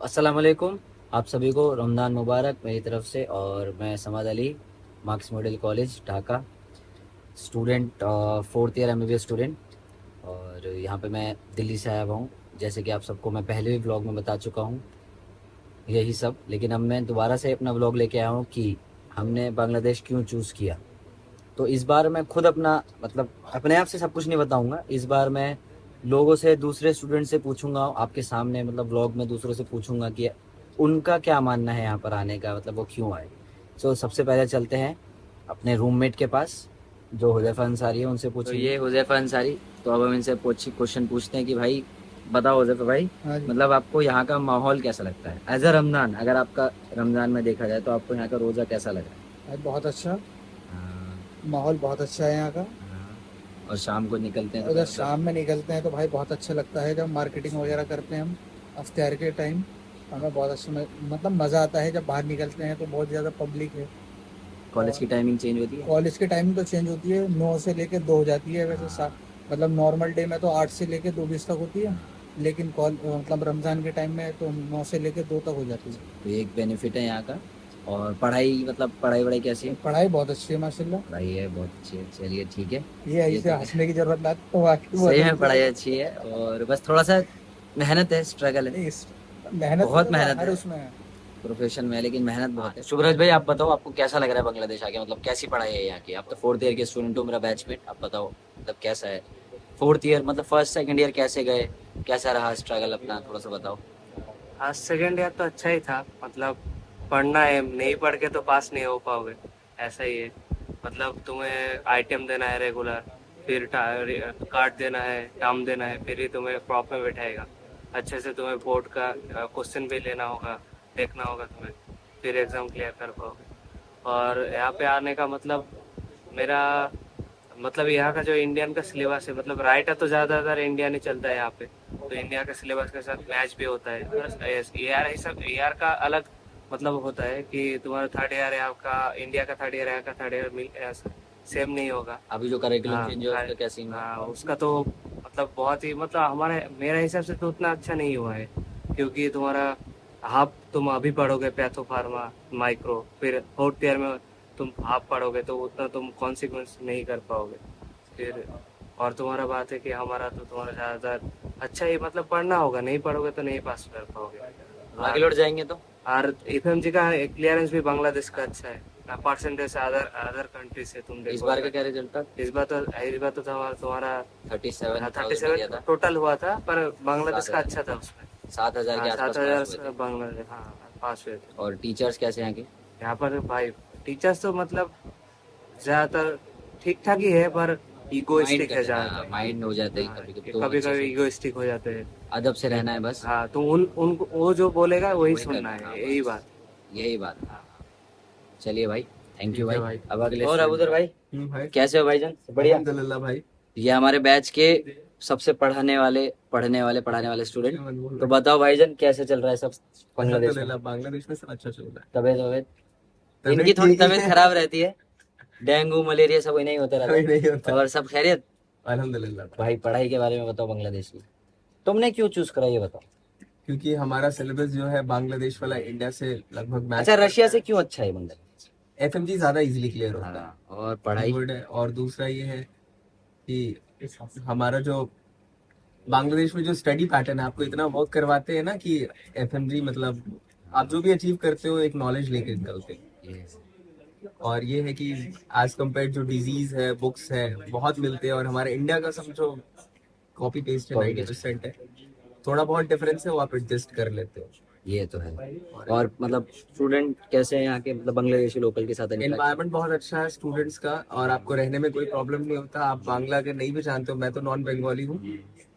अस्सलाम वालेकुम। आप सभी को रमज़ान मुबारक मेरी तरफ से। और मैं Samad Ali, Marks model college Dhaka, student, fourth year MBBS student. और यहाँ पे मैं दिल्ली से आया हुआ हूँ। जैसे कि आप सबको मैं पहले भी व्लॉग में बता चुका हूँ यही सब, लेकिन अब मैं दोबारा से अपना व्लॉग लेके आया हूँ कि हमने बांग्लादेश क्यों चूज़ किया। तो इस बार मैं खुद अपना मतलब अपने आप से सब कुछ नहीं बताऊंगा। इस बार मैं लोगों से, दूसरे स्टूडेंट से पूछूंगा आपके सामने, मतलब व्लॉग में दूसरों से पूछूंगा कि उनका क्या मानना है यहाँ पर आने का, मतलब वो क्यों आए। सबसे पहले चलते हैं अपने रूममेट के पास, जो हुज़ैफ़ा अंसारी है, उनसे पूछेंगे। तो ये हुज़ैफ़ा अंसारी, तो अब हम इनसे क्वेश्चन पूछते हैं कि भाई बताओ हुज़ैफ़ा भाई, हाँ जी। मतलब आपको यहाँ का माहौल कैसा लगता है एज अ रमज़ान। अगर आपका रमज़ान में देखा जाए तो आपको यहाँ का रोज़ा कैसा लगा आज बहुत अच्छा है? माहौल, बहुत अच्छा है यहाँ का। हाँ। और शाम को निकलते हैं तो उधर मतलब शाम में निकलते हैं तो भाई बहुत अच्छा लगता है, जब मार्केटिंग वगैरह करते हैं हम अफ्तार के टाइम। हमें बहुत अच्छा मतलब मज़ा आता है जब बाहर निकलते हैं तो बहुत ज़्यादा पब्लिक है। कॉलेज और की टाइमिंग चेंज होती है। कॉलेज की टाइमिंग तो चेंज होती है, 9 से लेकर 2 हो जाती है वैसे मतलब नॉर्मल डे में तो 8 से लेकर 2 बजे तक होती है। लेकिन मतलब रमज़ान के टाइम में तो 9 से लेकर 2 तक हो जाती है। तो ये एक बेनिफिट है यहाँ का। और पढ़ाई, मतलब पढ़ाई वढ़ाई कैसी है? पढ़ाई बहुत अच्छी है माशाल्लाह। पढ़ाई है बहुत अच्छी है, चलिए ठीक है। ये ये ऐसे तो हंसने की जरूरत ना, तो वाकई बहुत सही में अच्छी पढ़ाई है। अच्छी है, और बस थोड़ा सा मेहनत है, स्ट्रगल है। नहीं, मेहनत बहुत तो मेहनत हर है उसमें है। प्रोफेशन में, लेकिन मेहनत बहुत है। शुभराज भाई, आप बताओ आपको कैसा लग रहा है बांग्लादेश आके, मतलब कैसी पढ़ाई है यहाँ की? आप तो फोर्थ ईयर के स्टूडेंट हो, मेरा बैचमेट। आप बताओ मतलब कैसा है फोर्थ ईयर, मतलब फर्स्ट सेकंड ईयर कैसे गए, कैसा रहा स्ट्रगल अपना, थोड़ा सा बताओ। हाँ, सेकंड ईयर तो अच्छा ही था। मतलब पढ़ना है, नहीं पढ़ के तो पास नहीं हो पाओगे, ऐसा ही है। मतलब तुम्हें आइटम देना है रेगुलर, फिर कार्ड देना है, टर्म देना है, फिर ही तुम्हें प्रॉप में बैठाएगा। अच्छे से तुम्हें बोर्ड का क्वेश्चन भी लेना होगा, देखना होगा तुम्हें, फिर एग्ज़ाम क्लियर कर पाओगे। और यहाँ पे आने का मतलब मेरा मतलब यहाँ का जो इंडियन का सिलेबस है, मतलब राइटर तो ज़्यादातर इंडियन ही चलता है यहाँ पे, तो इंडिया के सिलेबस के साथ मैच भी होता है। प्लस ए आर ही सब ए आर का अलग मतलब होता है कि तुम्हारा थर्ड ईयर है आपका, इंडिया का थर्ड ईयर है, यहाँ का थर्ड ईयर सेम नहीं होगा। अभी जो करिकुलम हाँ चेंज है उसका क्या सीन है? हाँ, उसका तो मतलब बहुत ही मतलब हमारे मेरे हिसाब से तो उतना अच्छा नहीं हुआ है, क्योंकि तुम्हारा हाफ तुम अभी पढ़ोगे पैथो फार्मा माइक्रो, फिर फोर्थ ईयर में तुम हाफ पढ़ोगे तो उतना तुम कॉन्सिक्वेंस नहीं कर पाओगे फिर। और तुम्हारा बात है कि हमारा तो तुम्हारा ज़्यादातर अच्छा ही मतलब पढ़ना होगा, नहीं पढ़ोगे तो नहीं पास कर पाओगे। आगे और लौट जाएंगे तो। एफएमजी का क्लियरेंस भी बांग्लादेश का अच्छा है परसेंटेज से अदर अदर कंट्री से तुम इस बार देखोगे। का क्या रिजल्ट था? इस बार तो तुम्हारा 37,000 37 दिया था। टोटल हुआ था, पर बांग्लादेश सात का हजार अच्छा था उसमें। 7,000 के हाँ, आसपास सात पास हजार हुए से थे। बांग्लादेश, हाँ पास हुए थे। और टीचर्स कैसे हैं यहाँ के? यहाँ पर भाई टीचर्स तो मतलब ज्यादातर ठीक ठाक ही है, पर माइंड इगोइस्टिक है करते हैं, हाँ, ज्यादातर। माइंड हो जाते हैं हाँ, कभी कभी, ये तो कभी अच्छे कभी से इगोइस्टिक हो जाते हैं। अदब से रहना है बस। हाँ, तो उन उनको वो जो बोलेगा वही वही सुनना करना है, हाँ है, यही बस बात। यही बात है। हाँ, चलिए भाई, थैंक यू ठीक है भाई। भाई। अब अगले और स्टूडेंट अबूदर भाई। भाई, कैसे हो भाईजान? बढ़िया। अल्हम्दुलिल्लाह भाई। ये हमारे बैच के सबसे पढ़ाने वाले स्टूडेंट। तो बताओ भाईजान, कैसे चल रहा है सब बांग्लादेश में? अल्हम्दुलिल्लाह बांग्लादेश में सब अच्छा चल रहा है। तबीयत वबीयत? इनकी तबीयत थोड़ी ठीक ही तबीयत है। खराब रहती है, डेंगू मलेरिया सब इन्हें होता रहता कोई है। नहीं होता। और सब खैरियत? अल्हम्दुलिल्लाह भाई। भाई पढ़ाई के बारे में बताओ बांग्लादेश की, तुमने क्यों चूज करा ये बताओ। क्योंकि हमारा सिलेबस जो है बांग्लादेश वाला इंडिया से लगभग मैच अच्छा, रशिया करता से है। क्यों अच्छा है बांग्लादेश? एफएमजी ज्यादा इजीली क्लियर होता है। हाँ, और पढ़ाई? कीवर्ड है। और दूसरा ये है कि हमारा जो बांग्लादेश में जो स्टडी पैटर्न है, आपको इतना वर्क करवाते हैं ना कि एफएमजी मतलब आप जो भी अचीव करते हो एक नॉलेज लेके निकलते हो। ये और ये है कि एज कम्पेयर जो डिजीज है, बुक्स है, बहुत मिलते हैं। और हमारे इंडिया का समझो कॉपी पेस्ट है, कॉपी 90% है। थोड़ा बहुत डिफरेंस है, वो आप एडजस्ट कर लेते हो। ये तो है। और मतलब स्टूडेंट कैसे हैं यहाँ के, मतलब बांग्लादेशी लोकल के साथ इंटरेक्शन? एनवायरनमेंट बहुत अच्छा है स्टूडेंट्स का, और आपको रहने में कोई प्रॉब्लम नहीं होता। आप बांग्ला अगर नहीं भी जानते हो, मैं तो नॉन बंगाली हूँ,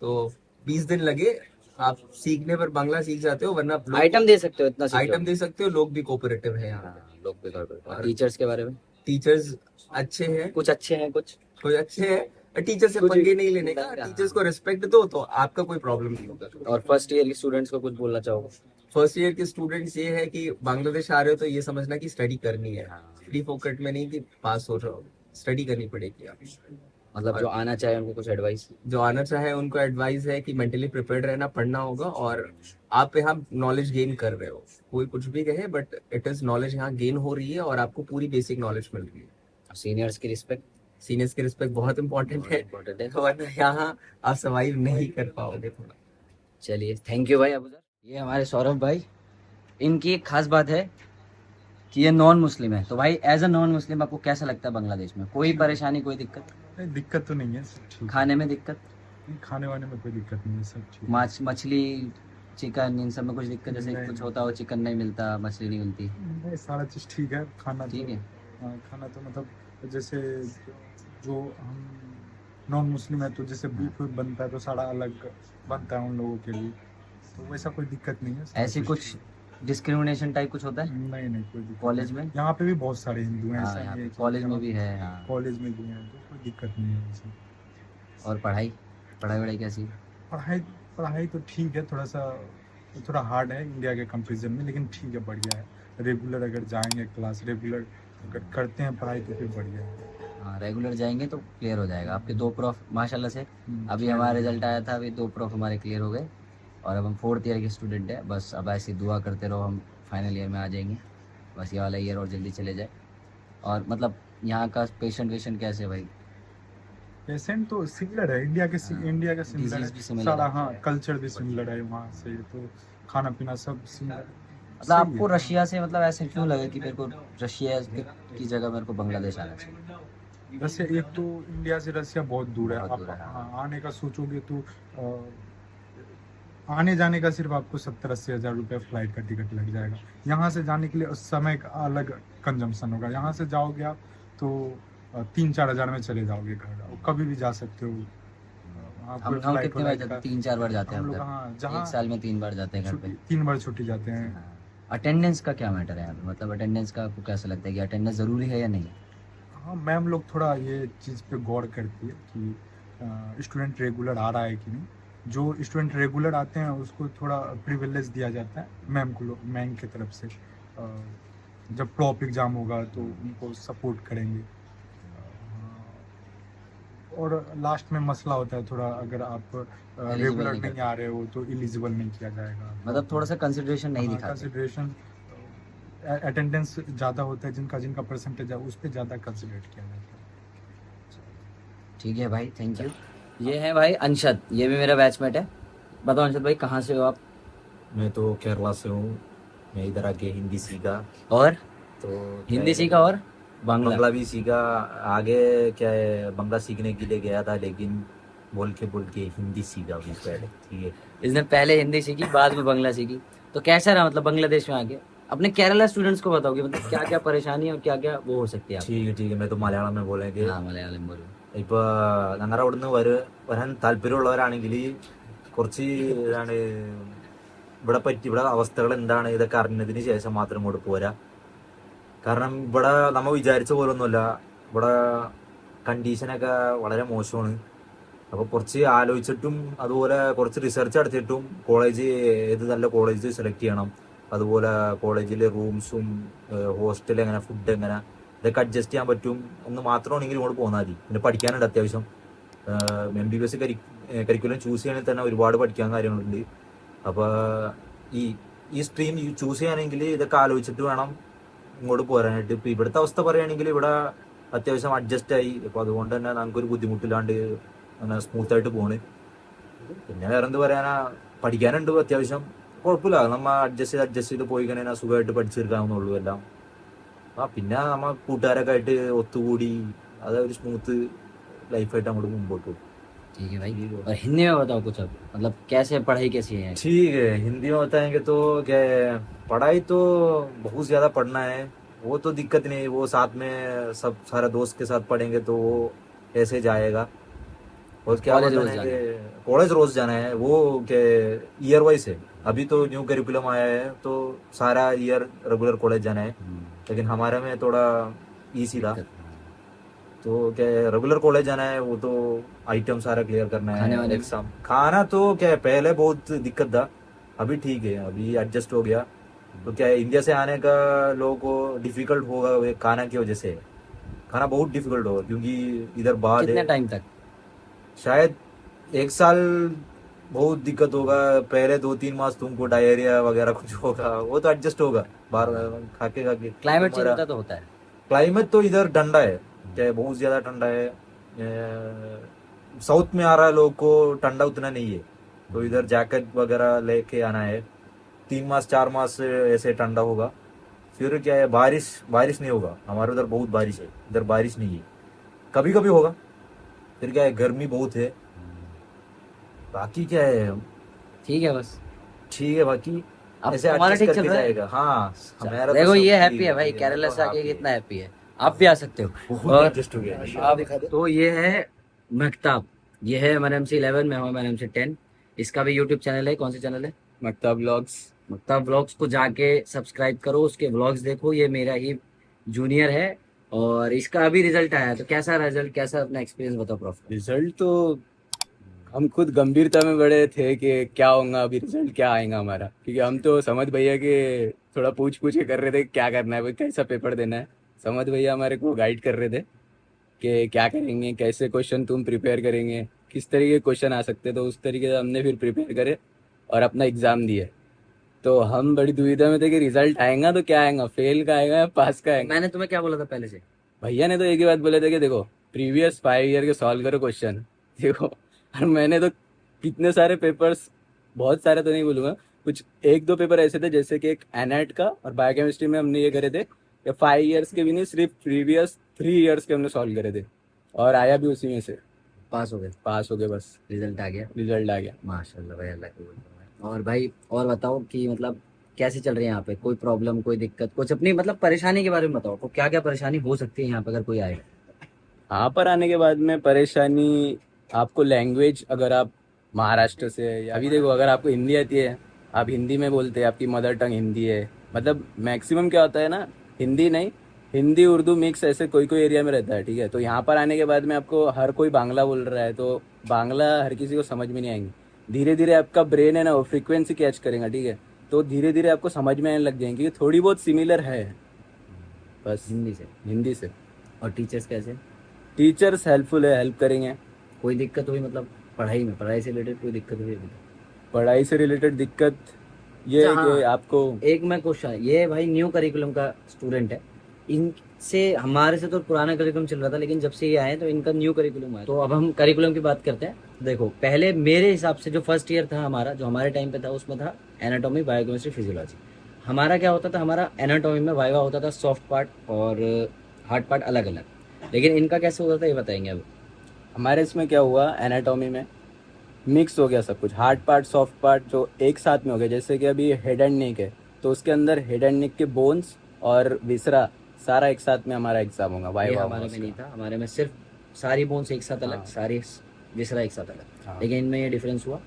तो 20 दिन लगे आप सीखने पर बांग्ला सीख जाते हो। वरना लोग आइटम दे सकते हो, इतना सीख आइटम जाओगे। दे सकते हो, लोग भी कोऑपरेटिव है यहाँ पे। हाँ, लोग भी गड़बड़। और और टीचर्स के बारे में? टीचर्स अच्छे हैं। कुछ अच्छे हैं कुछ? कोई अच्छे हैं, टीचर से कुछ पंगे नहीं लेने का, हाँ। टीचर्स को रिस्पेक्ट दो तो आपका कोई प्रॉब्लम नहीं होगा। और फर्स्ट ईयर के स्टूडेंट्स को कुछ बोलना चाहोगे? फर्स्ट ईयर के स्टूडेंट्स ये है कि बांग्लादेश आ रहे हो तो ये समझना कि स्टडी करनी है, हाँ। फ्री फोकट में नहीं कि पास हो जाओ, स्टडी करनी पड़ेगी आप। मतलब जो आना चाहे उनको कुछ एडवाइस। जो आना चाहे उनको एडवाइस है कि मेंटली प्रिपेयर्ड रहना, पढ़ना होगा, और आप यहाँ नॉलेज गेन कर रहे हो। कोई कुछ भी कहे, बट इट इज नॉलेज यहाँ गेन हो रही है और आपको पूरी बेसिक नॉलेज मिल रही है। सीनियर्स की रिस्पेक्ट सीनियर्स की रिस्पेक्ट बहुत इंपॉर्टेंट है, इम्पोर्टेंट है। वरना यहाँ आप सर्वाइव नहीं कर पाओगे थोड़ा। चलिए थैंक यू भाई अबू सर। ये हमारे सौरभ भाई, इनकी एक खास बात है कि ये नॉन मुस्लिम है। तो भाई एज अ नॉन मुस्लिम आपको कैसा लगता है बांग्लादेश में? कोई परेशानी, कोई दिक्कत? नहीं, दिक्कत तो नहीं है, सब ठीक है। खाने में दिक्कत? नहीं, खाने वाने में कोई दिक्कत नहीं है, सब ठीक है। माछ मछली चिकन इन सब में कुछ दिक्कत? जैसे नहीं। कुछ होता हो चिकन नहीं मिलता, मछली नहीं मिलती। नहीं, सारा चीज़ ठीक है। खाना ठीक तो है। हाँ, खाना तो मतलब जैसे जो हम नॉन मुस्लिम है तो जैसे बीफ बनता है तो सारा अलग बनता है उन लोगों के लिए, तो वैसा कोई दिक्कत नहीं है, सारा ऐसी कुछ कुछ ठीक है। डिस्क्रिमिनेशन टाइप कुछ होता है नहीं कोई दिक्कत कॉलेज नहीं। में? यहाँ पे भी बहुत सारे हिंदू हैं, हाँ ऐसा यहाँ नहीं पे है कि कॉलेज में यहाँ भी है। हाँ। कॉलेज में भी हैं, तो कोई दिक्कत नहीं है वैसे। और पढ़ाई पढ़ाई वढ़ाई कैसी? पढ़ाई पढ़ाई तो ठीक है, थोड़ा हार्ड है इंडिया के कंपेरिजन में, लेकिन ठीक है, बढ़िया है। रेगुलर अगर जाएंगे क्लास, रेगुलर अगर करते हैं पढ़ाई तो फिर बढ़िया है। हाँ रेगुलर जाएंगे तो क्लियर हो जाएगा। आपके 2 प्रॉफ माशाल्लाह से अभी clear हमारा हो रिजल्ट जाएगा। आया था, अभी 2 प्रॉफ हमारे क्लियर हो गए और अब हम 4th ईयर के स्टूडेंट हैं। बस अब ऐसी दुआ करते रहो, हम फाइनल ईयर में आ जाएंगे। बस ये वाला ईयर और जल्दी चले जाए। और मतलब यहाँ का पेशेंट वेशेंट कैसे है भाई? पेशेंट तो सिमिलर है, इंडिया के सिमिलर डिजीज भी है सिमिलर सारा। है। हाँ, कल्चर भी सिमिलर है वहाँ से, तो खाना पीना सब सिमिलर। मतलब आपको रशिया से मतलब ऐसे क्यों लगा कि मेरे को रशिया की जगह मेरे को बांग्लादेश आना चाहिए? रसिया, एक तो इंडिया से रसिया बहुत दूर है। बहुत आप दूर है, हाँ। हाँ, आने का सोचोगे तो आने जाने का सिर्फ आपको 70-80 हज़ार रुपये फ्लाइट का टिकट लग जाएगा। यहाँ से जाने के लिए उस समय का अलग कंजम्पशन होगा। यहाँ से जाओगे आप तो 3-4 हज़ार में चले जाओगे घर, और कभी भी जा सकते हो। हम कितने बार जाते हैं? 3-4 बार जाते हैं हम अब लोग, तक। हाँ, जहाँ एक साल में 3 बार जाते हैं घर पे। 3 बार छुट्टी जाते हैं। अटेंडेंस का क्या मैटर है यहाँ पे? मतलब अटेंडेंस का आपको कैसा लगता है कि अटेंडेंस ज़रूरी है या नहीं? हाँ, मैम लोग थोड़ा ये चीज़ पे गौर करती है कि स्टूडेंट रेगुलर आ रहा है कि नहीं। जो स्टूडेंट रेगुलर आते हैं उसको थोड़ा प्रिविलेज दिया जाता है मैम की तरफ से। जब टॉप एग्ज़ाम होगा तो उनको सपोर्ट करेंगे। और लास्ट में मसला होता है थोड़ा, अगर आप रेगुलर नहीं नहीं आ रहे हो तो एलिजिबल नहीं किया जाएगा। मतलब थोड़ा सा कंसिडरेशन नहीं दिखाते। कंसिडरेशन, अटेंडेंस ज़्यादा होता है, जिनका परसेंटेज है उस पर ज़्यादा कंसिडर किया जाता है। ठीक है भाई, थैंक यू। ये है भाई अंशद, ये भी मेरा बैचमेट है। बताओ अंशद भाई, कहाँ से हो आप? मैं तो केरला से हूँ। मैं इधर आके हिंदी सीखा, और तो हिंदी सीखा और बांग्ला? बांग्ला भी सीखा। आगे क्या है, बांग्ला सीखने के लिए गया था, लेकिन बोल के हिंदी सीखा अभी पहले। ठीक है, इसने पहले हिंदी सीखी, बाद में बांग्ला सीखी। तो कैसा रहा मतलब बांग्लादेश में आके? अपने केरला स्टूडेंट्स को बताओगे मतलब क्या क्या परेशानी है और क्या क्या वो हो सकती है? ठीक है, मैं तो मलयाളം में बोलेंगे। हाँ मलयालम बोलो। ഇപ്പോൾ ഞങ്ങളുടെ അവിടുന്ന് വരാൻ താല്പര്യമുള്ളവരാണെങ്കിൽ കുറച്ച് ഇതാണ് ഇവിടെ അവസ്ഥകൾ എന്താണ് ഇതൊക്കെ അറിഞ്ഞതിന് ശേഷം മാത്രം ഇങ്ങോട്ട് പോരാ. കാരണം ഇവിടെ നമ്മൾ വിചാരിച്ച പോലൊന്നുമല്ല, ഇവിടെ കണ്ടീഷനൊക്കെ വളരെ മോശമാണ്. അപ്പോൾ കുറച്ച് ആലോചിച്ചിട്ടും അതുപോലെ കുറച്ച് റിസർച്ച് നടത്തിയിട്ടും ഏത് നല്ല കോളേജ് സെലക്ട് ചെയ്യണം. അതുപോലെ കോളേജിലെ റൂംസും ഹോസ്റ്റൽ എങ്ങനെ, ഫുഡ് എങ്ങനെ, ഇതൊക്കെ അഡ്ജസ്റ്റ് ചെയ്യാൻ പറ്റും എന്ന് മാത്രമാണെങ്കിൽ ഇങ്ങോട്ട് പോന്നാൽ മതി. പിന്നെ പഠിക്കാനുണ്ട് അത്യാവശ്യം. MBBS കരിക്കുലം ചൂസ് ചെയ്യണമെങ്കിൽ തന്നെ ഒരുപാട് പഠിക്കാൻ കാര്യങ്ങളുണ്ട്. അപ്പോൾ ഈ സ്ട്രീം ചൂസ് ചെയ്യാനെങ്കിൽ ഇതൊക്കെ ആലോചിച്ചിട്ട് വേണം ഇങ്ങോട്ട് പോരാനായിട്ട്. ഇപ്പോൾ ഇവിടുത്തെ അവസ്ഥ പറയുകയാണെങ്കിൽ ഇവിടെ അത്യാവശ്യം അഡ്ജസ്റ്റ് ആയി. അപ്പോൾ അതുകൊണ്ട് തന്നെ നമുക്കൊരു ബുദ്ധിമുട്ടില്ലാണ്ട് അങ്ങനെ സ്മൂത്തായിട്ട് പോണ്. പിന്നെ വേറെ എന്ത് പറയാനാ, പഠിക്കാനുണ്ട് അത്യാവശ്യം, കുഴപ്പമില്ല. നമ്മൾ അഡ്ജസ്റ്റ് ചെയ്ത് പോയി കഴിഞ്ഞാൽ സുഖമായിട്ട് പഠിച്ചെടുക്കാവുന്നുള്ളൂ എല്ലാം. പിന്നെ നമ്മ കൂട്ടുകാരൊക്കെ ആയിട്ട് ഒത്തുകൂടി അതൊരു സ്മൂത്ത് ലൈഫായിട്ട് അങ്ങോട്ട് മുമ്പോട്ട് പോകും. ठीक है भाई, और हिंदी में बताओ कुछ अब, मतलब कैसे पढ़ाई कैसी है? ठीक है, हिंदी में बताएंगे तो क्या है, पढ़ाई तो बहुत ज़्यादा पढ़ना है, वो तो दिक्कत नहीं। वो साथ में सब सारा दोस्त के साथ पढ़ेंगे तो वो ऐसे जाएगा। और क्या कॉलेज रोज बताना है कि कॉलेज रोज जाना है, वो क्या ईयर वाइज है। अभी तो न्यू करिकुलम आया है तो सारा ईयर रेगुलर कॉलेज जाना है, लेकिन हमारे में थोड़ा ईजी था। तो क्या रेगुलर कॉलेज जाना है, वो तो आइटम सारा क्लियर करना खाने है, वाने एग्जाम। खाना तो क्या है, पहले बहुत दिक्कत था, अभी ठीक है, अभी एडजस्ट हो गया। तो क्या है, इंडिया से आने का लोगों को डिफिकल्ट होगा वो खाना की वजह से। खाना बहुत डिफिकल्ट होगा, क्योंकि इधर बाढ़ कितने है। टाइम तक? शायद 1 साल बहुत दिक्कत होगा, पहले 2-3 मास तुमको डायरिया वगैरह कुछ होगा, वो तो एडजस्ट होगा बाहर खाके खाके। क्लाइमेट चेंज तुम्हारा होता तो होता है। क्लाइमेट तो इधर ठंडा है, चाहे बहुत ज्यादा ठंडा है। साउथ में आ रहा है, लोग को ठंडा उतना नहीं है, तो इधर जैकेट वगैरह लेके आना है। 3 मास 4 मास ऐसे ठंडा होगा। फिर क्या है, बारिश बारिश नहीं होगा, हमारे उधर बहुत बारिश है, इधर बारिश नहीं है, कभी कभी होगा। फिर क्या है, गर्मी बहुत है। बाकी क्या है, ठीक है बस। ठीक है बाकी अब ऐसे तुम्हारा एडजस्ट ठीक चल करके रहा है? जाएगा। हाँ, हमारा तो देखो सब ये ठीक हैप्पी है भाई, मैं केरला तो से आके happy कितना हैप्पी है। आप भी आ सकते हो। बहुत और एडजस्ट हो गया। अब तो ये है मकताब, ये है MNMC 11, मैं हूँ MNMC 10। इसका भी यूट्यूब चैनल है। कौन सा चैनल है? मक्ता ब्लॉग्स। मकताब व्लॉग्स को जाके सब्सक्राइब करो, उसके व्लॉग्स देखो। ये मेरा ही जूनियर है और इसका अभी रिजल्ट आया, तो कैसा रिजल्ट, कैसा अपना एक्सपीरियंस बताओ प्रॉफ। रिजल्ट तो हम खुद गंभीरता में बड़े थे कि क्या होगा अभी, रिजल्ट क्या आएगा हमारा, क्योंकि हम तो समझ भैया के थोड़ा पूछ पूछ के कर रहे थे क्या करना है भाई, कैसा पेपर देना है। समझ भैया हमारे को गाइड कर रहे थे कि क्या करेंगे, कैसे क्वेश्चन तुम प्रिपेयर करेंगे, किस तरीके के क्वेश्चन आ सकते, तो उस तरीके से हमने फिर प्रिपेयर करे और अपना एग्ज़ाम दिए। तो हम बड़ी दुविधा में थे कि रिजल्ट आएगा तो क्या आएगा, फेल का आएगा या पास का आएगा। मैंने तुम्हें क्या बोला था पहले से? भैया ने तो एक ही बात बोले थे कि देखो प्रीवियस 5 ईयर के सॉल्व करो क्वेश्चन, देखो। और मैंने तो कितने सारे पेपर्स, बहुत सारे तो नहीं बोलूँगा, कुछ 1-2 पेपर ऐसे थे, जैसे कि एक एनएट का और बायोकेमिस्ट्री में हमने ये करे थे कि 5 ईयर्स के भी नहीं, सिर्फ प्रीवियस 3 ईयर्स के हमने सॉल्व करे थे और आया भी उसी में से, पास हो गए? पास हो गए बस, रिजल्ट आ गया? रिजल्ट आ गया। माशाल्लाह भाई, अल्लाह कबूल फरमाए। और भाई और बताओ कि मतलब कैसे चल रही है यहाँ पे, कोई प्रॉब्लम, कोई दिक्कत, कुछ अपनी मतलब परेशानी के बारे में बताओ। तो क्या क्या परेशानी हो सकती है यहाँ पे अगर कोई आए? यहाँ पर आने के बाद में परेशानी, आपको लैंग्वेज, अगर आप महाराष्ट्र से, या अभी देखो अगर आपको हिंदी आती है, आप हिंदी में बोलते हैं, आपकी मदर टंग हिंदी है, मतलब मैक्सिमम क्या होता है ना, हिंदी नहीं, हिंदी उर्दू मिक्स ऐसे कोई कोई एरिया में रहता है, ठीक है। तो यहाँ पर आने के बाद में आपको हर कोई बांग्ला बोल रहा है, तो बांग्ला हर किसी को समझ में नहीं आएंगी। धीरे धीरे आपका ब्रेन है ना, वो फ्रिक्वेंसी कैच करेगा, ठीक है। तो धीरे धीरे आपको समझ में आने लग जाएंगी, क्योंकि थोड़ी बहुत सिमिलर है बस हिंदी से? हिंदी से। और टीचर्स कैसे? टीचर्स हेल्पफुल है, हेल्प करेंगे। कोई दिक्कत हुई मतलब पढ़ाई में, पढ़ाई से रिलेटेड कोई दिक्कत हुई अभी? पढ़ाई से रिलेटेड दिक्कत ये है अच्छा, कि हाँ। आपको, एक मैं क्वेश्चन, ये भाई न्यू करिकुलम का स्टूडेंट है, इनसे हमारे से तो पुराना करिकुलम चल रहा था, लेकिन जब से ये आए तो इनका न्यू करिकुलम आया। तो अब हम करिकुलम की बात करते हैं। देखो पहले मेरे हिसाब से जो फर्स्ट ईयर था हमारा, जो हमारे टाइम पे था, उसमें था एनाटॉमी, बायोकेमिस्ट्री, फिजियोलॉजी। हमारा क्या होता था, हमारा एनाटॉमी में वाइवा होता था, सॉफ्ट पार्ट और हार्ड पार्ट अलग अलग। लेकिन इनका कैसे होता था ये बताएंगे अब। हमारे इसमें क्या हुआ, एनाटॉमी में मिक्स हो गया सब कुछ, हार्ड पार्ट सॉफ्ट पार्ट जो एक साथ में हो गया। जैसे कि अभी हेड एंड नेक है, तो उसके अंदर हेड एंड नेक के बोन्स और विसरा सारा एक साथ में हमारा एग्जाम होगा, ये वाइवा हमारे में नहीं था, हमारे में सिर्फ सारी बोन्स एक साथ अलग, हाँ। सारी विसरा एक साथ अलग। हाँ। लेकिन इनमें ये डिफरेंस हुआ,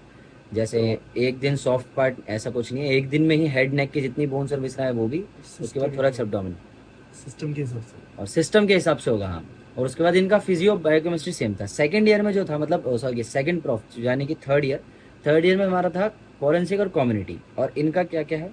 जैसे एक दिन सॉफ्ट पार्ट, ऐसा कुछ नहीं है, एक दिन में ही हेड नेक की जितनी बोन्स और विसरा है वो भी, उसके बाद थोड़ा एब्डोमेन, सिस्टम के हिसाब से। और सिस्टम के हिसाब से होगा। हाँ, और उसके बाद इनका फिजियो बायोकेमिस्ट्री सेम था। सेकंड ईयर में जो था, मतलब सॉरी सेकंड प्रॉफ, यानी कि थर्ड ईयर में हमारा था फॉरेंसिक और कम्युनिटी। और इनका क्या क्या है?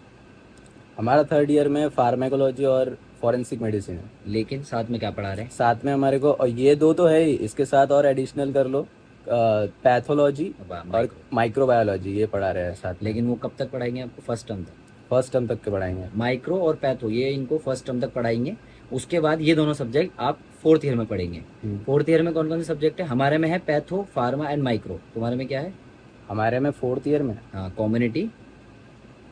हमारा थर्ड ईयर में फार्मेकोलॉजी और फॉरेंसिक मेडिसिन है। लेकिन साथ में क्या पढ़ा रहे हैं? साथ में हमारे को, और ये दो तो है ही, इसके साथ और एडिशनल कर लो, पैथोलॉजी और माइक्रोबायोलॉजी, ये पढ़ा रहे हैं साथ। लेकिन वो कब तक पढ़ाएंगे आपको? फर्स्ट टर्म तक? फर्स्ट टर्म तक के पढ़ाएंगे। माइक्रो और पैथो ये इनको फर्स्ट टर्म तक पढ़ाएंगे। उसके बाद ये दोनों सब्जेक्ट आप फोर्थ ईयर में पढ़ेंगे। फोर्थ ईयर में कौन कौन से सब्जेक्ट है? हमारे में है पैथो, फार्मा एंड माइक्रो। तुम्हारे में क्या है? हमारे में फोर्थ ईयर में हाँ, कम्युनिटी,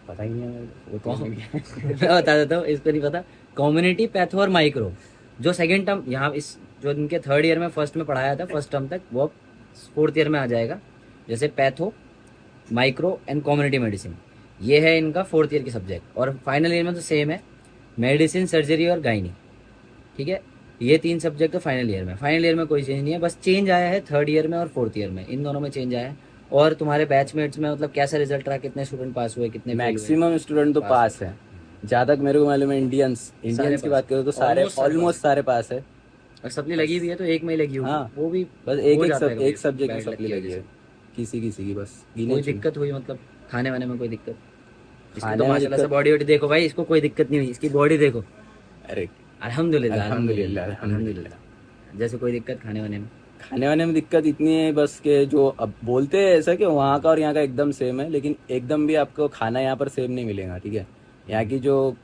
पता ही नहीं है मेरे को, वो तो मैं बता देता हूँ, इसको नहीं पता। कम्युनिटी, पैथो और माइक्रो, जो सेकंड टर्म यहाँ इस जो इनके थर्ड ईयर में फर्स्ट में पढ़ाया था फर्स्ट टर्म तक, वो फोर्थ ईयर में आ जाएगा। जैसे patho, micro and community medicine, ये है इनका फोर्थ ईयर के सब्जेक्ट। और फाइनल ईयर में तो सेम है, मेडिसिन, सर्जरी और गायनी, ठीक है। ये 3 सब्जेक्ट तो फाइनल ईयर में। फाइनल ईयर में कोई चेंज नहीं है, बस चेंज आया है थर्ड ईयर में और फोर्थ ईयर में, इन दोनों में चेंज आया है। और तुम्हारे बैचमेट्स में मतलब कैसा रिजल्ट रहा, कितने स्टूडेंट पास हुए, कितने fail हुए? मैक्सिमम स्टूडेंट तो पास है, जहाँ तक मेरे को मालूम है। इंडियंस की बात करो तो सारे ऑलमोस्ट सारे पास है। और सप्ली लगी भी है तो एक में ही लगी होगी। हाँ, वो भी बस एक सब्जेक्ट में सप्ली लगी है, किसी की बस। कोई दिक्कत हुई मतलब खाने वाने में? कोई दिक्कत? इसकी खाने तो में माशाल्लाह से दिक्कत- बॉडी वॉडी देखो भाई, इसको कोई दिक्कत नहीं हुई, इसकी बॉडी देखो। अरे अल्हम्दुलिल्लाह अल्हम्दुलिल्लाह, अल्हम्दुलिल्लाह। जैसे कोई दिक्कत खाने वाने में? खाने वाने में दिक्कत इतनी है बस कि जो अब बोलते हैं ऐसा कि वहाँ का और यहाँ का एकदम सेम है, लेकिन एकदम भी आपको खाना यहाँ पर सेम नहीं मिलेगा, ठीक है। यहाँ की जो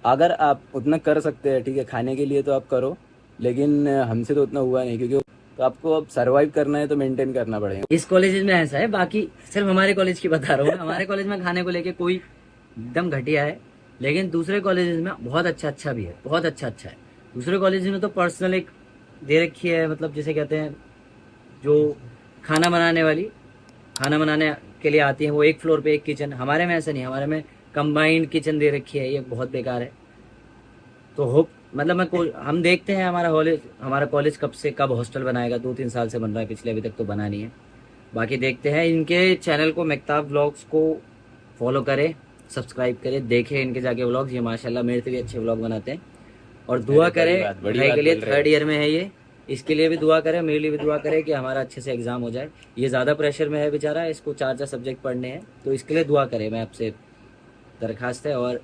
अगर आप उतना कर सकते हैं, ठीक है, खाने के लिए तो आप करो, लेकिन हमसे तो उतना हुआ नहीं, क्योंकि तो आपको अब सर्वाइव करना है तो मेंटेन करना पड़ेगा। इस कॉलेज में ऐसा है, बाकी सिर्फ हमारे कॉलेज की बता रहा हूँ। हमारे कॉलेज में खाने को लेके कोई एकदम घटिया है, लेकिन दूसरे कॉलेजेस में बहुत अच्छा भी है, बहुत अच्छा है। दूसरे कॉलेज में तो पर्सनल एक दे रखी है, मतलब जिसे कहते हैं जो खाना बनाने वाली, खाना बनाने के लिए आती है, वो एक फ्लोर पे एक किचन। हमारे में ऐसा नहीं, हमारे में कंबाइंड किचन दे रखी है, ये बहुत बेकार है। तो होप मतलब हम देखते हैं हमारा कॉलेज कब हॉस्टल बनाएगा। 2-3 साल से बन रहा है, पिछले अभी तक तो बना नहीं है। बाकी देखते हैं। इनके चैनल को, मेहताब व्लॉग्स को फॉलो करें, सब्सक्राइब करें, देखें इनके जाके व्लॉग्स। ये माशाल्लाह मेरे से भी अच्छे व्लॉग बनाते हैं। और दुआ करें भाई के लिए, 3rd ईयर में है ये, इसके लिए भी दुआ करें, मेरे लिए भी दुआ करें कि हमारा अच्छे से एग्जाम हो जाए। ये ज़्यादा प्रेशर में है बेचारा, इसको 4 सब्जेक्ट पढ़ने हैं, तो इसके लिए दुआ करें, मैं आपसे दरखास्त है। और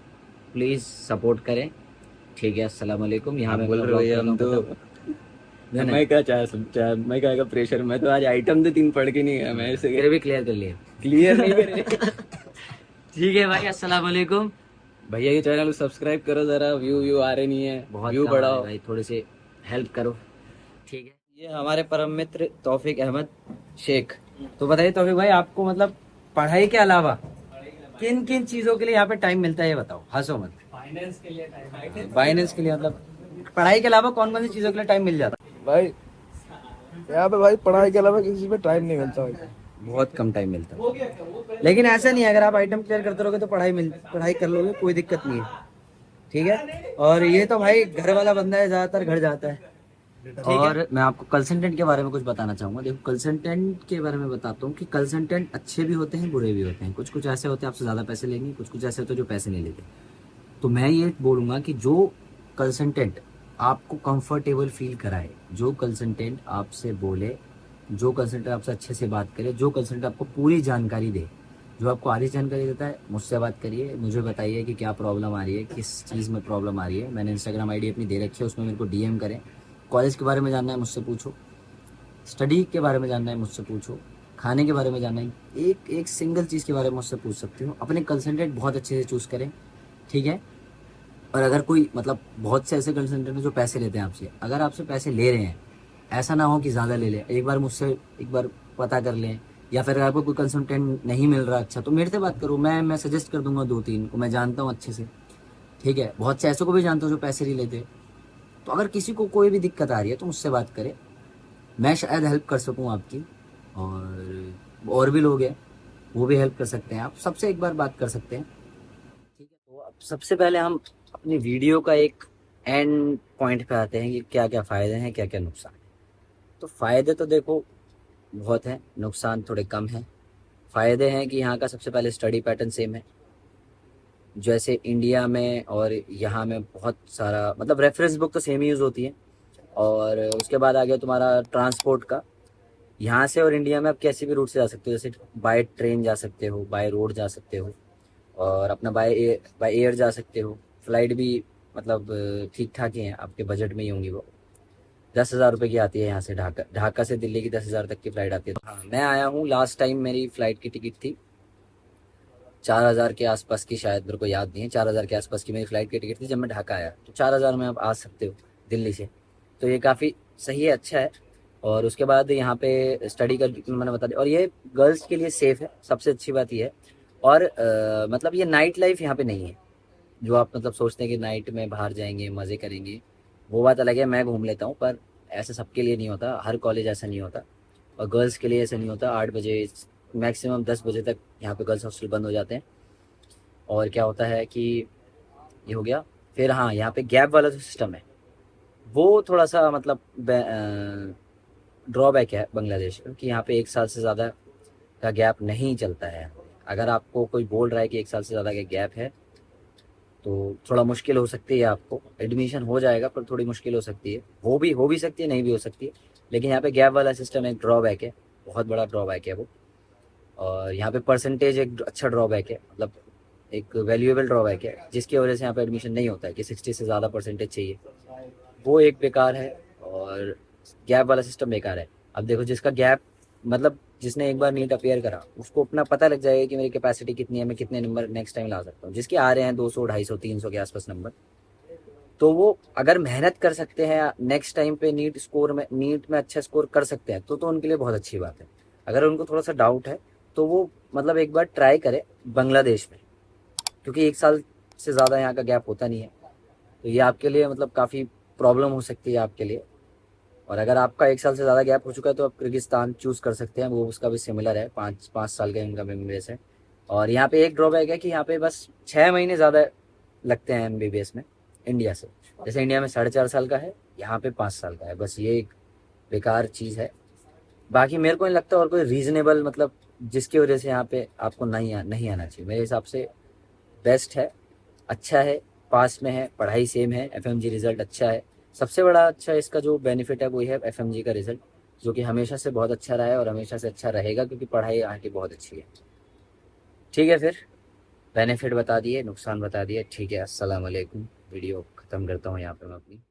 प्लीज़ सपोर्ट करें, ठीक है। अस्सलाम वालेकुम। यहाँ आप मैं बोल रहे हो हम तो मैं क्या का प्रेशर, मैं तो आज आइटम तो 3 पढ़ के नहीं गया, मैं मेरे भी क्लियर कर लिए, क्लियर नहीं करे। ठीक है भाई। अस्सलाम वालेकुम। भैया के चैनल को सब्सक्राइब करो जरा, व्यू आ रहे नहीं है, बहुत व्यू कम आ रहे बढ़ाओ भाई, थोड़े से हेल्प करो, ठीक है। ये हमारे परम मित्र तौफीक अहमद शेख। तो बताइए तौफीक भाई, आपको मतलब पढ़ाई के अलावा किन किन चीजों के लिए यहाँ पे टाइम मिलता है, ये बताओ, हंसो मत। फाइनेंस के लिए मतलब पढ़ाई के अलावा कौन कौन सी चीजों के लिए टाइम मिल जाता है? भाई यहाँ पे भाई पढ़ाई के अलावा किसी चीज पे टाइम नहीं मिलता भाई। बहुत कम टाइम मिलता है, लेकिन ऐसा नहीं है, अगर आप आइटम क्लियर करते रहोगे तो पढ़ाई कर लोगे, कोई दिक्कत नहीं है, ठीक है। और ये तो भाई घर वाला बंदा है, ज्यादातर घर जाता है। और मैं आपको कंसल्टेंट के बारे में कुछ बताना चाहूंगा। देखो, कंसल्टेंट के बारे में बताता हूँ कि कंसल्टेंट अच्छे भी होते हैं, बुरे भी होते हैं। कुछ ऐसे होते हैं आपसे ज़्यादा पैसे लेंगे, कुछ ऐसे होते हैं जो पैसे नहीं लेते। तो मैं ये बोलूँगा कि जो कंसल्टेंट आपको कंफर्टेबल फील कराए, जो कंसल्टेंट आपसे बोले, जो कंसल्टेंट आपसे अच्छे से बात करे, जो कंसल्टेंट आपको पूरी जानकारी दे, जो आपको आधी जानकारी देता है, मुझसे बात करिए, मुझे बताइए कि क्या प्रॉब्लम आ रही है, किस चीज़ में प्रॉब्लम आ रही है। मैंने इंस्टाग्राम आईडी अपनी दे रखी है, उसमें मेरे को डीएम करें। कॉलेज के बारे में जानना है मुझसे पूछो, स्टडी के बारे में जानना है मुझसे पूछो, खाने के बारे में जानना है, एक सिंगल चीज़ के बारे में मुझसे पूछ सकती हो। अपने कंसल्टेंट बहुत अच्छे से चूज़ करें, ठीक है। और अगर कोई मतलब बहुत से ऐसे कंसल्टेंट हैं जो पैसे लेते हैं आपसे, अगर आपसे पैसे ले रहे हैं, ऐसा ना हो कि ज़्यादा ले लें। एक बार पता कर लें, या फिर अगर आपको कोई कंसल्टेंट नहीं मिल रहा अच्छा, तो मेरे से बात करो, मैं सजेस्ट कर दूंगा 2-3 को, मैं जानता हूँ अच्छे से, ठीक है। बहुत से ऐसों को भी जानता हूँ जो पैसे नहीं लेते। तो अगर किसी को कोई भी दिक्कत आ रही है तो मुझसे बात करें, मैं शायद हेल्प कर सकूँ आपकी। और भी लोग हैं, वो भी हेल्प कर सकते हैं, आप सबसे एक बार बात कर सकते हैं, ठीक है। तो अब सबसे पहले हम अपनी वीडियो का एक एंड पॉइंट पे आते हैं कि क्या क्या फ़ायदे हैं, क्या क्या नुकसान है। तो फ़ायदे तो देखो बहुत हैं, नुकसान थोड़े कम हैं। फ़ायदे हैं कि यहाँ का सबसे पहले स्टडी पैटर्न सेम है, जैसे इंडिया में और यहाँ में बहुत सारा, मतलब रेफरेंस बुक तो सेम ही यूज़ होती है। और उसके बाद आ गया तुम्हारा ट्रांसपोर्ट का। यहाँ से और इंडिया में आप कैसे भी रूट से जा सकते हो, जैसे बाय ट्रेन जा सकते हो, बाय रोड जा सकते हो, और अपना बाय एयर जा सकते हो। फ्लाइट भी मतलब ठीक ठाक ही हैं, आपके बजट में ही होंगी वो। 10,000 रुपये की आती है यहाँ से, ढाका से दिल्ली की 10,000 तक की फ़्लाइट आती है। हाँ, मैं आया हूँ, लास्ट टाइम मेरी फ़्लाइट की टिकट थी 4,000 के आसपास की, शायद मेरे को याद नहीं है, 4,000 के आसपास की मेरी फ़्लाइट की टिकट थी जब मैं ढाका आया। तो 4,000 में आप आ सकते हो दिल्ली से, तो ये काफ़ी सही है, अच्छा है। और उसके बाद यहाँ पे स्टडी का मैंने बता दिया, और ये गर्ल्स के लिए सेफ़ है, सबसे अच्छी बात ये है। और मतलब ये नाइट लाइफ यहाँ पे नहीं है, जो आप मतलब सोचते हैं कि नाइट में बाहर जाएंगे मज़े करेंगे, वो बात अलग है, मैं घूम लेता हूँ, पर ऐसा सबके लिए नहीं होता, हर कॉलेज ऐसा नहीं होता। और गर्ल्स के लिए ऐसा नहीं होता। 8 बजे मैक्सिमम 10 बजे तक यहाँ पे गर्ल्स हॉस्टल बंद हो जाते हैं। और क्या होता है कि ये हो गया। फिर हाँ, यहाँ पे गैप वाला जो सिस्टम है वो थोड़ा सा मतलब ड्रॉबैक है बांग्लादेश में, कि यहाँ पे 1 साल से ज़्यादा का गैप नहीं चलता है। अगर आपको कोई बोल रहा है कि 1 साल से ज़्यादा का गैप है तो थोड़ा मुश्किल हो सकती है, आपको एडमिशन हो जाएगा पर थोड़ी मुश्किल हो सकती है, हो भी सकती है, नहीं भी हो सकती है। लेकिन यहाँ पे गैप वाला सिस्टम एक ड्रॉबैक है, बहुत बड़ा ड्रॉबैक है वो। और यहाँ पे परसेंटेज एक अच्छा ड्रॉबैक है, मतलब एक वैल्यूएबल ड्रॉबैक है, जिसकी वजह से यहाँ पे एडमिशन नहीं होता है कि 60 से ज़्यादा परसेंटेज चाहिए, वो एक बेकार है। और गैप वाला सिस्टम बेकार है। अब देखो जिसका गैप मतलब जिसने एक बार नीट अपेयर करा उसको अपना पता लग जाएगा कि मेरी कैपेसिटी कितनी है, मैं कितने नंबर नेक्स्ट टाइम ला सकता हूँ। जिसके आ रहे हैं 200 250 300 के आसपास नंबर, तो वो अगर मेहनत कर सकते हैं नेक्स्ट टाइम पे नीट में अच्छा स्कोर कर सकते हैं तो उनके लिए बहुत अच्छी बात है। अगर उनको थोड़ा सा डाउट है तो वो मतलब एक बार ट्राई करे बांग्लादेश में, क्योंकि 1 साल से ज़्यादा यहाँ का गैप होता नहीं है। तो ये आपके लिए मतलब काफ़ी प्रॉब्लम हो सकती है आपके लिए। और अगर आपका 1 साल से ज़्यादा गैप हो चुका है तो आप किर्गिस्तान चूज़ कर सकते हैं, वो उसका भी सिमिलर है, 5 साल का इनका एम है। और यहाँ पे एक ड्रॉबैक है कि यहाँ पे बस 6 महीने ज़्यादा लगते हैं एम में इंडिया से। जैसे इंडिया में 4.5 साल का है, यहाँ पे 5 साल का है। बस ये एक बेकार चीज़ है। बाकी मेरे को नहीं लगता और कोई रीज़नेबल मतलब जिसकी वजह से यहाँ पे आपको नहीं आना चाहिए। मेरे हिसाब से बेस्ट है, अच्छा है, पास में है, पढ़ाई सेम है, एफएमजी रिजल्ट अच्छा है। सबसे बड़ा अच्छा इसका जो बेनिफिट है वो है एफएमजी का रिजल्ट, जो कि हमेशा से बहुत अच्छा रहा है और हमेशा से अच्छा रहेगा, क्योंकि पढ़ाई यहाँ की बहुत अच्छी है। ठीक है, फिर बेनिफिट बता दिए, नुकसान बता दिए। ठीक है, अस्सलाम वालेकुम। वीडियो ख़त्म करता हूँ यहाँ पे मैं अपनी।